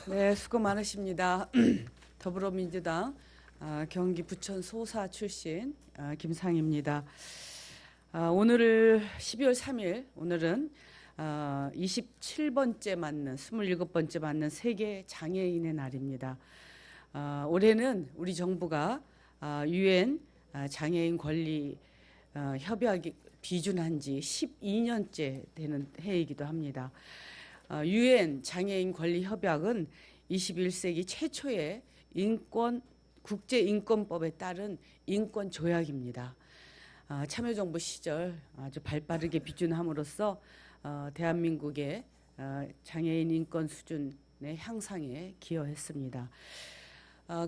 네, 수고 많으십니다. 더불어민주당 경기 부천 소사 출신 김상희입니다. 오늘을 12월 3일 오늘은 27번째 맞는 27번째 맞는 세계 장애인의 날입니다. 올해는 우리 정부가 유엔 장애인 권리 협약이 비준한 지 12년째 되는 해이기도 합니다. 유엔 장애인 권리 협약은 21세기 최초의 국제 인권법에 따른 인권 조약입니다. 참여정부 시절 아주 발빠르게 비준함으로써 대한민국의 장애인 인권 수준의 향상에 기여했습니다.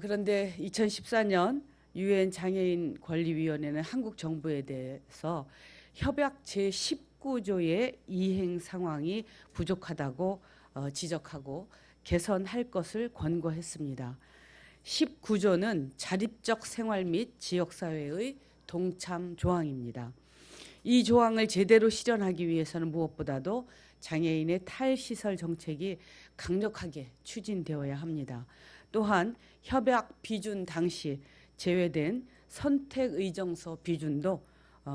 그런데 2014년 유엔 장애인 권리위원회는 한국 정부에 대해서 협약 제19조의 이행 상황이 부족하다고 지적하고 개선할 것을 권고했습니다. 19조는 자립적 생활 및 지역사회의 동참 조항입니다. 이 조항을 제대로 실현하기 위해서는 무엇보다도 장애인의 탈시설 정책이 강력하게 추진되어야 합니다. 또한 협약 비준 당시 제외된 선택의정서 비준도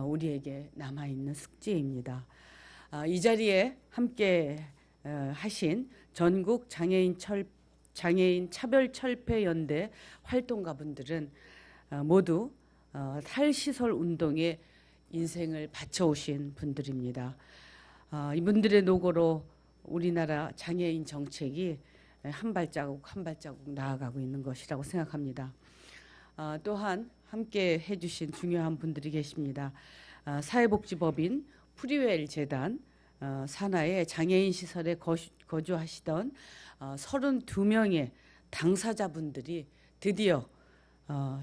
우리에게 남아있는 숙제입니다. 이 자리에 함께 하신 전국 장애인 차별철폐연대 활동가분들은 모두 탈시설 운동에 인생을 바쳐오신 분들입니다. 이분들의 노고로 우리나라 장애인 정책이 한 발자국 한 발자국 나아가고 있는 것이라고 생각합니다. 또한 함께 해주신 중요한 분들이 계십니다. 사회복지법인 프리웰 재단 산하의 장애인 시설에 거주하시던 32명의 당사자분들이 드디어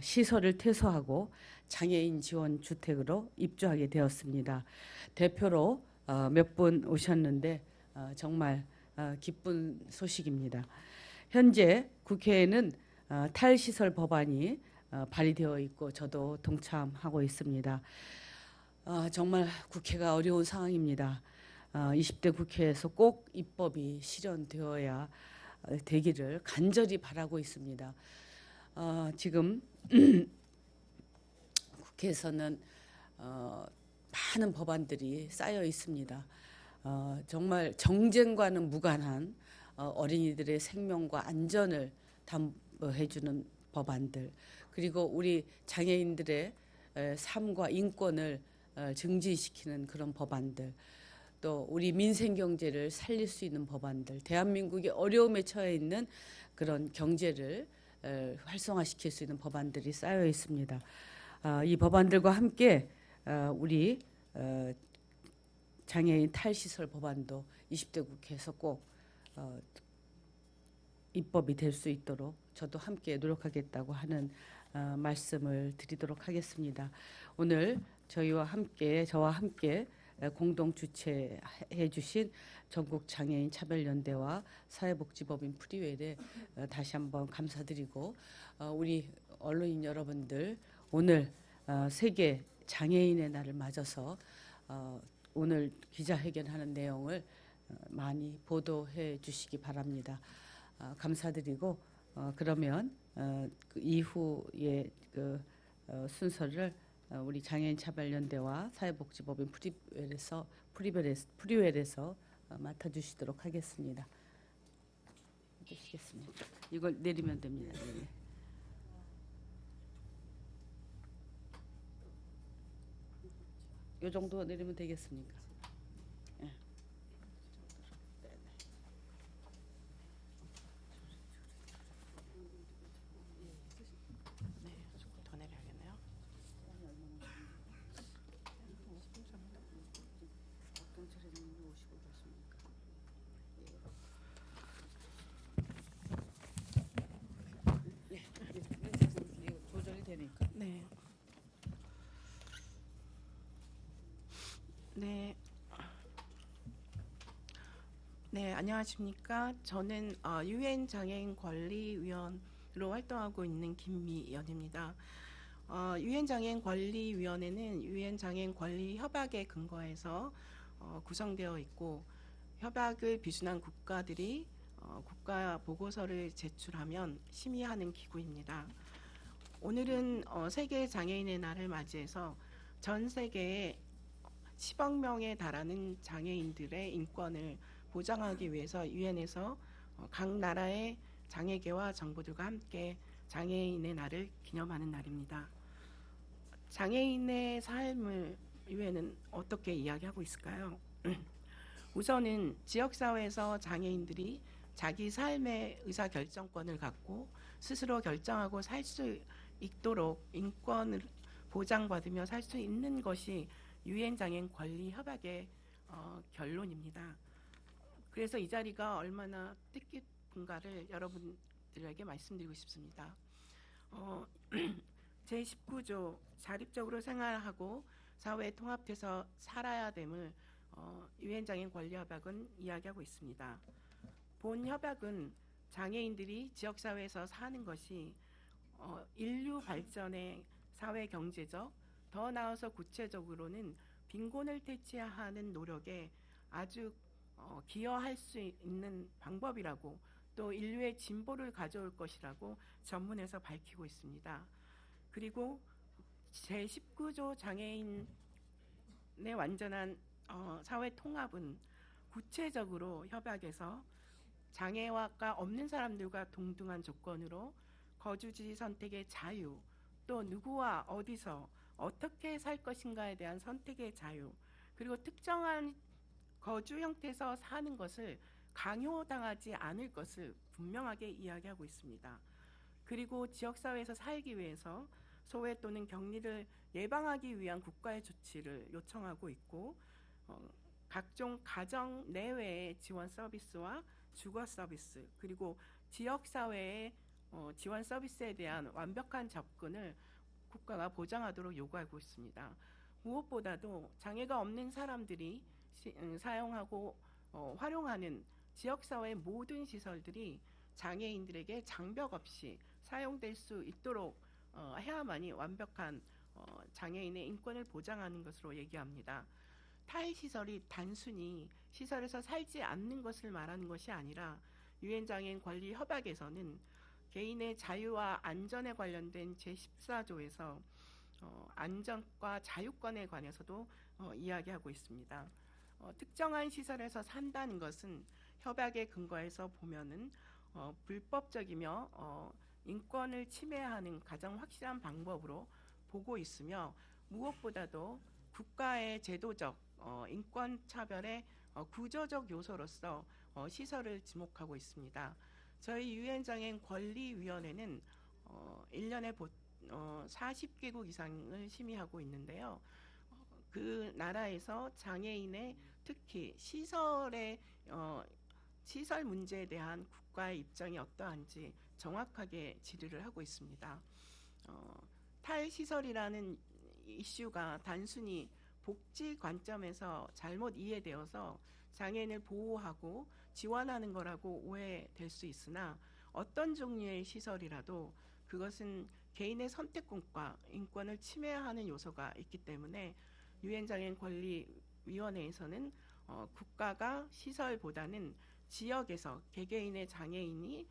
시설을 퇴소하고 장애인 지원 주택으로 입주하게 되었습니다. 대표로 몇 분 오셨는데 정말 기쁜 소식입니다. 현재 국회에는 탈시설 법안이 발의되어 있고 저도 동참하고 있습니다. 정말 국회가 어려운 상황입니다. 20대 국회에서 꼭 입법이 실현되어야 되기를 간절히 바라고 있습니다. 지금 국회에서는 많은 법안들이 쌓여 있습니다. 정말 정쟁과는 무관한 어린이들의 생명과 안전을 담보해주는 법안들, 그리고 우리 장애인들의 삶과 인권을 증진시키는 그런 법안들, 또 우리 민생 경제를 살릴 수 있는 법안들, 대한민국이 어려움에 처해 있는 그런 경제를 활성화시킬 수 있는 법안들이 쌓여 있습니다. 이 법안들과 함께 우리 장애인 탈시설 법안도 20대 국회에서 꼭 입법이 될 수 있도록 저도 함께 노력하겠다고 하는 말씀을 드리도록 하겠습니다. 오늘 저와 함께 공동 주최해 주신 전국 장애인 차별연대와 사회복지법인 프리웰에 다시 한번 감사드리고 우리 언론인 여러분들 오늘 세계 장애인의 날을 맞아서 오늘 기자회견하는 내용을 많이 보도해 주시기 바랍니다. 감사드리고 그러면 그 이후의 순서를 우리 장애인 차별연대와 사회복지법인 프리웰에서 맡아주시도록 하겠습니다. 해주시겠습니다. 이걸 내리면 됩니다. 네. 이 정도 내리면 되겠습니까? 네. 더 내려야겠네요. 조절이 되니까. 네. 네. 네, 안녕하십니까? 저는 유엔 장애인 권리위원으로 활동하고 있는 김미연입니다. 유엔 장애인 권리위원회는 유엔 장애인 권리 협약에 근거해서 구성되어 있고 협약을 비준한 국가들이 국가 보고서를 제출하면 심의하는 기구입니다. 오늘은 세계 장애인의 날을 맞이해서 전 세계에 10억 명에 달하는 장애인들의 인권을 보장하기 위해서 유엔에서 각 나라의 장애계와 정부들과 함께 장애인의 날을 기념하는 날입니다. 장애인의 삶을 유엔은 어떻게 이야기하고 있을까요? 우선은 지역사회에서 장애인들이 자기 삶의 의사결정권을 갖고 스스로 결정하고 살 수 있도록 인권을 보장받으며 살 수 있는 것이 유엔 장애인 권리 협약의 결론입니다. 그래서 이 자리가 얼마나 뜻깊은가를 여러분들에게 말씀드리고 싶습니다. 제19조 자립적으로 생활하고 사회에 통합돼서 살아야 됨을 유엔 장애인 권리 협약은 이야기하고 있습니다. 본 협약은 장애인들이 지역사회에서 사는 것이 인류 발전의 사회 경제적, 더 나아서 구체적으로는 빈곤을 퇴치하는 노력에 아주 기여할 수 있는 방법이라고, 또 인류의 진보를 가져올 것이라고 전문에서 밝히고 있습니다. 그리고 제19조 장애인의 완전한 사회 통합은 구체적으로 협약에서 장애가 없는 사람들과 동등한 조건으로 거주지 선택의 자유, 또 누구와 어디서 어떻게 살 것인가에 대한 선택의 자유, 그리고 특정한 거주 형태에서 사는 것을 강요당하지 않을 것을 분명하게 이야기하고 있습니다. 그리고 지역사회에서 살기 위해서 소외 또는 격리를 예방하기 위한 국가의 조치를 요청하고 있고, 각종 가정 내외의 지원 서비스와 주거 서비스, 그리고 지역사회의 지원 서비스에 대한 완벽한 접근을 국가가 보장하도록 요구하고 있습니다. 무엇보다도 장애가 없는 사람들이 사용하고 활용하는 지역사회의 모든 시설들이 장애인들에게 장벽 없이 사용될 수 있도록 해야만이 완벽한 장애인의 인권을 보장하는 것으로 얘기합니다. 타일시설이 단순히 시설에서 살지 않는 것을 말하는 것이 아니라 유엔 장애인 권리 협약에서는 개인의 자유와 안전에 관련된 제14조에서 안전과 자유권에 관해서도 이야기하고 있습니다. 특정한 시설에서 산다는 것은 협약의 근거에서 보면은 불법적이며 인권을 침해하는 가장 확실한 방법으로 보고 있으며, 무엇보다도 국가의 제도적 인권 차별의 구조적 요소로서 시설을 지목하고 있습니다. 저희 유엔 장애인 권리위원회는 1년에 40개국 이상을 심의하고 있는데요. 그 나라에서 장애인의 특히 시설의 시설 문제에 대한 국가의 입장이 어떠한지 정확하게 질의를 하고 있습니다. 탈시설이라는 이슈가 단순히 복지 관점에서 잘못 이해되어서 장애인을 보호하고 지원하는 거라고 오해될 수 있으나, 어떤 종류의 시설이라도 그것은 개인의 선택권과 인권을 침해하는 요소가 있기 때문에 유엔 장애인 권리위원회에서는 국가가 시설보다는 지역에서 개개인의 장애인이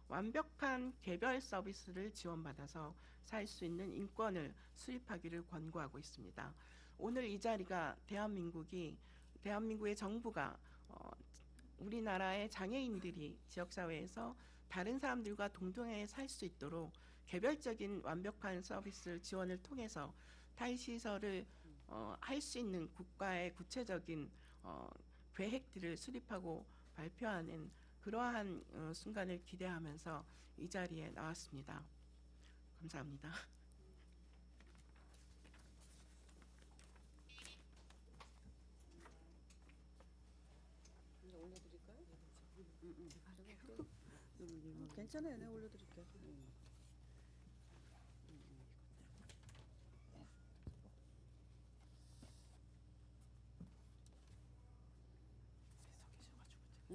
완벽한 개별 서비스를 지원받아서 살 수 있는 인권을 수립하기를 권고하고 있습니다. 오늘 이 자리가 대한민국의 정부가 우리나라의 장애인들이 지역사회에서 다른 사람들과 동등하게 살 수 있도록 개별적인 완벽한 서비스 지원을 통해서 탈시설을 할 수 있는 국가의 구체적인 계획들을 수립하고 발표하는 그러한 순간을 기대하면서 이 자리에 나왔습니다. 감사합니다. 올려드릴까요? 괜찮아요. 내가 올려드릴게요.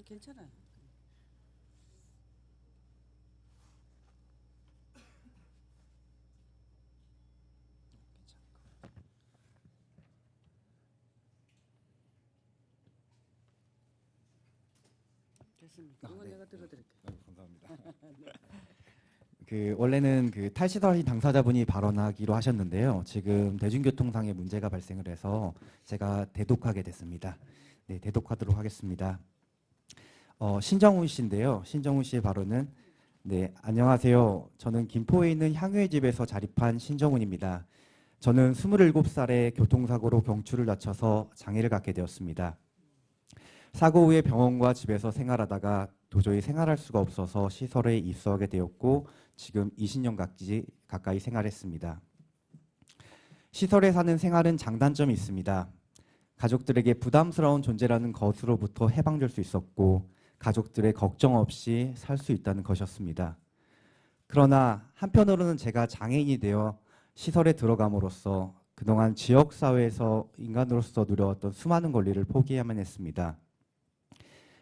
괜찮아요. 됐습니다. 아, 이건 네. 내가 들어드릴게. 감사합니다. 원래는 탈시설이 당사자분이 발언하기로 하셨는데요. 지금 대중교통상의 문제가 발생을 해서 제가 대독하게 됐습니다. 네, 대독하도록 하겠습니다. 신정훈 씨인데요. 신정훈 씨의 발언은 네, 안녕하세요. 저는 김포에 있는 향유의 집에서 자립한 신정훈입니다. 저는 27살에 교통사고로 경추를 다쳐서 장애를 갖게 되었습니다. 사고 후에 병원과 집에서 생활하다가 도저히 생활할 수가 없어서 시설에 입소하게 되었고 지금 20년 가까이 생활했습니다. 시설에 사는 생활은 장단점이 있습니다. 가족들에게 부담스러운 존재라는 것으로부터 해방될 수 있었고 가족들의 걱정 없이 살 수 있다는 것이었습니다. 그러나 한편으로는 제가 장애인이 되어 시설에 들어감으로써 그동안 지역사회에서 인간으로서 누려왔던 수많은 권리를 포기해야만 했습니다.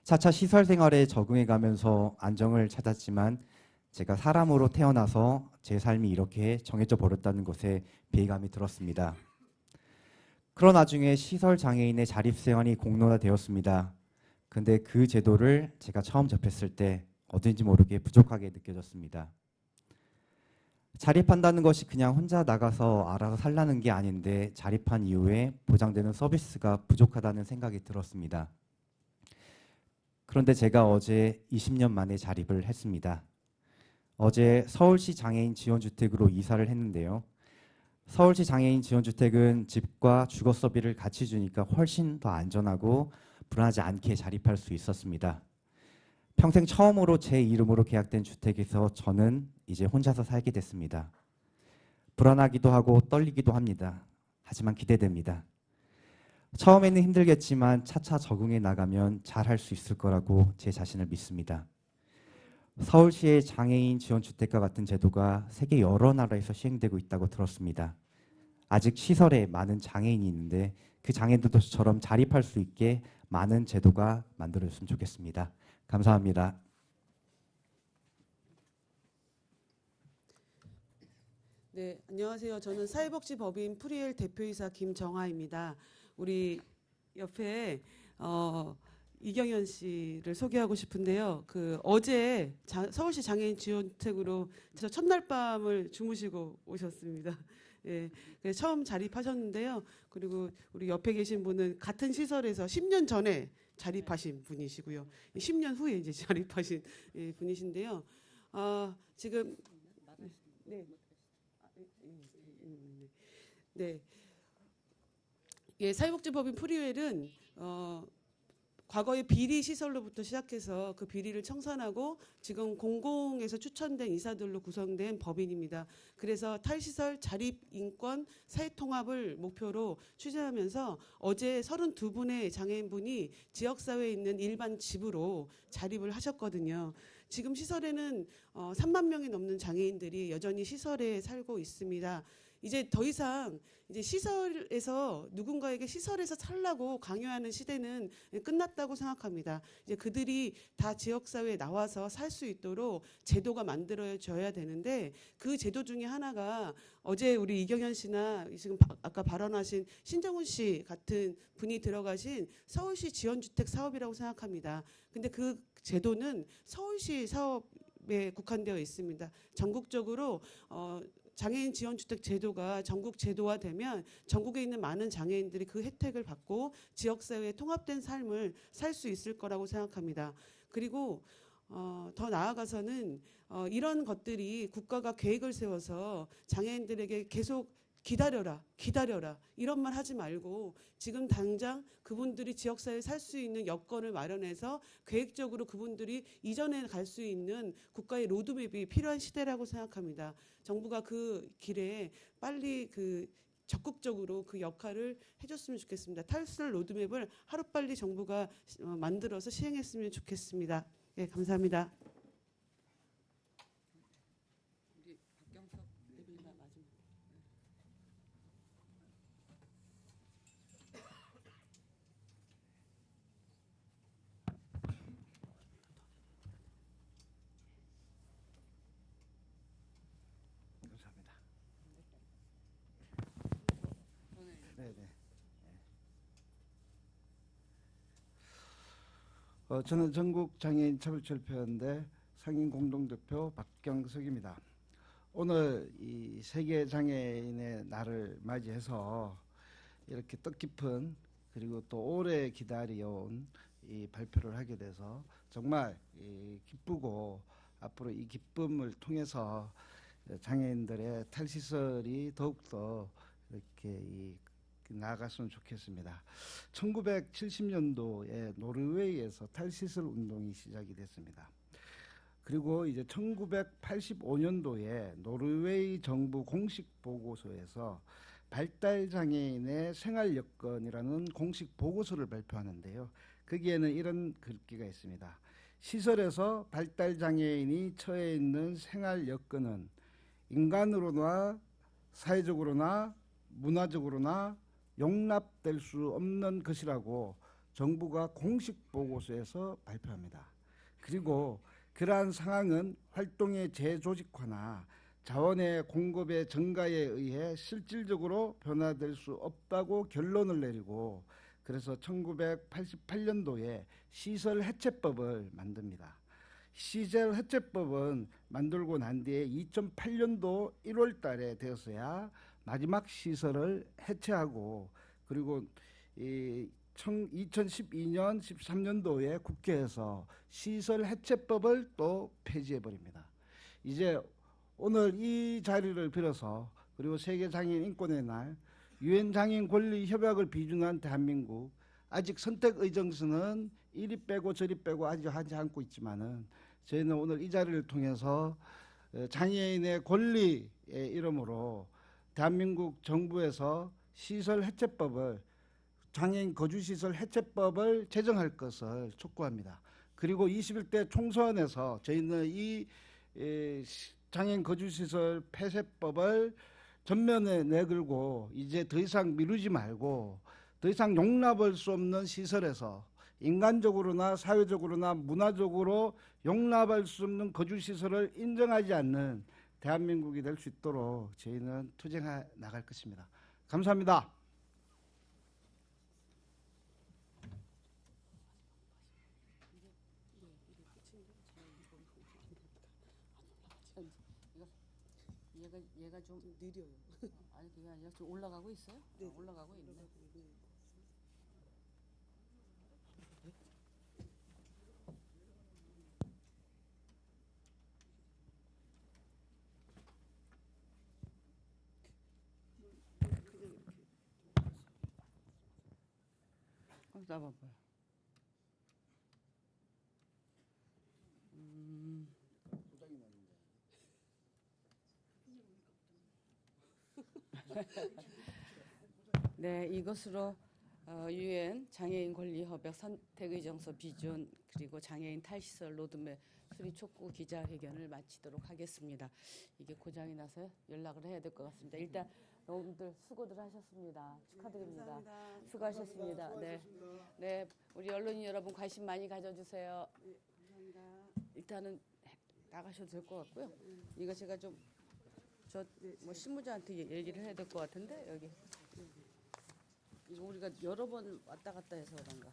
차차 시설 생활에 적응해가면서 안정을 찾았지만 제가 사람으로 태어나서 제 삶이 이렇게 정해져 버렸다는 것에 배감이 들었습니다. 그런 와중에 시설 장애인의 자립생활이 공론화되었습니다. 근데 그 제도를 제가 처음 접했을 때 어딘지 모르게 부족하게 느껴졌습니다. 자립한다는 것이 그냥 혼자 나가서 알아서 살라는 게 아닌데 자립한 이후에 보장되는 서비스가 부족하다는 생각이 들었습니다. 그런데 제가 어제 20년 만에 자립을 했습니다. 어제 서울시 장애인 지원주택으로 이사를 했는데요. 서울시 장애인 지원주택은 집과 주거서비를 같이 주니까 훨씬 더 안전하고 불안하지 않게 자립할 수 있었습니다. 평생 처음으로 제 이름으로 계약된 주택에서 저는 이제 혼자서 살게 됐습니다. 불안하기도 하고 떨리기도 합니다. 하지만 기대됩니다. 처음에는 힘들겠지만 차차 적응해 나가면 잘할 수 있을 거라고 제 자신을 믿습니다. 서울시의 장애인 지원주택과 같은 제도가 세계 여러 나라에서 시행되고 있다고 들었습니다. 아직 시설에 많은 장애인이 있는데 그 장애인들도 저처럼 자립할 수 있게 많은 제도가 만들어졌으면 좋겠습니다. 감사합니다. 네, 안녕하세요. 저는 사회복지법인 프리엘 대표이사 김정아입니다. 우리 옆에 이경현 씨를 소개하고 싶은데요. 어제 서울시 장애인 지원주택으로 첫날 밤을 주무시고 오셨습니다. 예, 처음 자립하셨는데요. 그리고 우리 옆에 계신 분은 같은 시설에서 10년 전에 자립하신 분이시고요. 10년 후에 이제 자립하신 분이신데요. 지금 네. 네. 예, 사회복지법인 프리웰은 과거의 비리 시설로부터 시작해서 그 비리를 청산하고 지금 공공에서 추천된 이사들로 구성된 법인입니다. 그래서 탈시설 자립 인권 사회통합을 목표로 추진하면서 어제 32분의 장애인분이 지역사회에 있는 일반 집으로 자립을 하셨거든요. 지금 시설에는 3만 명이 넘는 장애인들이 여전히 시설에 살고 있습니다. 이제 더 이상 이제 시설에서 누군가에게 시설에서 살라고 강요하는 시대는 끝났다고 생각합니다. 이제 그들이 다 지역사회에 나와서 살 수 있도록 제도가 만들어져야 되는데 그 제도 중에 하나가 어제 우리 이경현 씨나 지금 아까 발언하신 신정훈 씨 같은 분이 들어가신 서울시 지원주택 사업이라고 생각합니다. 근데 그 제도는 서울시 사업에 국한되어 있습니다. 전국적으로 장애인 지원주택 제도가 전국 제도화되면 전국에 있는 많은 장애인들이 그 혜택을 받고 지역사회에 통합된 삶을 살 수 있을 거라고 생각합니다. 그리고 더 나아가서는 이런 것들이 국가가 계획을 세워서 장애인들에게 계속 기다려라 이런 말 하지 말고 지금 당장 그분들이 지역사회에 살 수 있는 여건을 마련해서 계획적으로 그분들이 이전에 갈 수 있는 국가의 로드맵이 필요한 시대라고 생각합니다. 정부가 그 길에 빨리 적극적으로 그 역할을 해줬으면 좋겠습니다. 탈시설 로드맵을 하루빨리 정부가 만들어서 시행했으면 좋겠습니다. 네, 감사합니다. 우리 박경석 대변인과 마지막. 감사합니다. 네네. 저는 전국 장애인 차별철폐연대 상임 공동대표 박경석입니다. 오늘 이 세계 장애인의 날을 맞이해서 이렇게 뜻깊은 그리고 또 오래 기다려온 이 발표를 하게 돼서 정말 기쁘고 앞으로 이 기쁨을 통해서 장애인들의 탈시설이 더욱더 이렇게 나아갔으면 좋겠습니다. 1970년도에 노르웨이에서 탈시설 운동이 시작이 됐습니다. 그리고 이제 1985년도에 노르웨이 정부 공식 보고서에서 발달장애인의 생활여건이라는 공식 보고서를 발표하는데요. 거기에는 이런 글귀가 있습니다. 시설에서 발달장애인이 처해 있는 생활여건은 인간으로나 사회적으로나 문화적으로나 용납될 수 없는 것이라고 정부가 공식 보고서에서 발표합니다. 그리고 그러한 상황은 활동의 재조직화나 자원의 공급의 증가에 의해 실질적으로 변화될 수 없다고 결론을 내리고 그래서 1988년도에 시설 해체법을 만듭니다. 시설 해체법은 만들고 난 뒤에 2008년도 1월 달에 되었어야 마지막 시설을 해체하고 그리고 2012년 13년도에 국회에서 시설 해체법을 또 폐지해버립니다. 이제 오늘 이 자리를 빌어서 그리고 세계장애인 인권의 날 유엔 장애인 권리 협약을 비준한 대한민국 아직 선택 의정서는 이리 빼고 저리 빼고 아직 하지 않고 있지만은 저희는 오늘 이 자리를 통해서 장애인의 권리의 이름으로 대한민국 정부에서 시설 해체법을 장애인 거주시설 해체법을 제정할 것을 촉구합니다. 그리고 21대 총선에서 저희는 이 장애인 거주시설 폐쇄법을 전면에 내걸고 이제 더 이상 미루지 말고 더 이상 용납할 수 없는 시설에서 인간적으로나 사회적으로나 문화적으로 용납할 수 없는 거주시설을 인정하지 않는 대한민국이 될 수 있도록 저희는 투쟁해 나갈 것입니다. 감사합니다. 얘가 좀 느려요. 아니 그게 아니라 좀 올라가고 있어요? 네. 올라가고 있네. 나봐봐요. 네, 이것으로 유엔 장애인 권리 협약 선택 의정서 비준 그리고 장애인 탈시설 로드맵 수립 촉구 기자회견을 마치도록 하겠습니다. 이게 고장이 나서 연락을 해야 될 것 같습니다. 일단 여러분들 수고들 하셨습니다. 축하드립니다. 감사합니다. 수고하셨습니다. 네, 네, 우리 언론인 여러분 관심 많이 가져주세요. 네, 감사합니다. 일단은 나가셔도 될 것 같고요. 이거 제가 좀 저 뭐 실무자한테 얘기를 해야 될 것 같은데 여기 이거 우리가 여러 번 왔다 갔다 해서 그런가.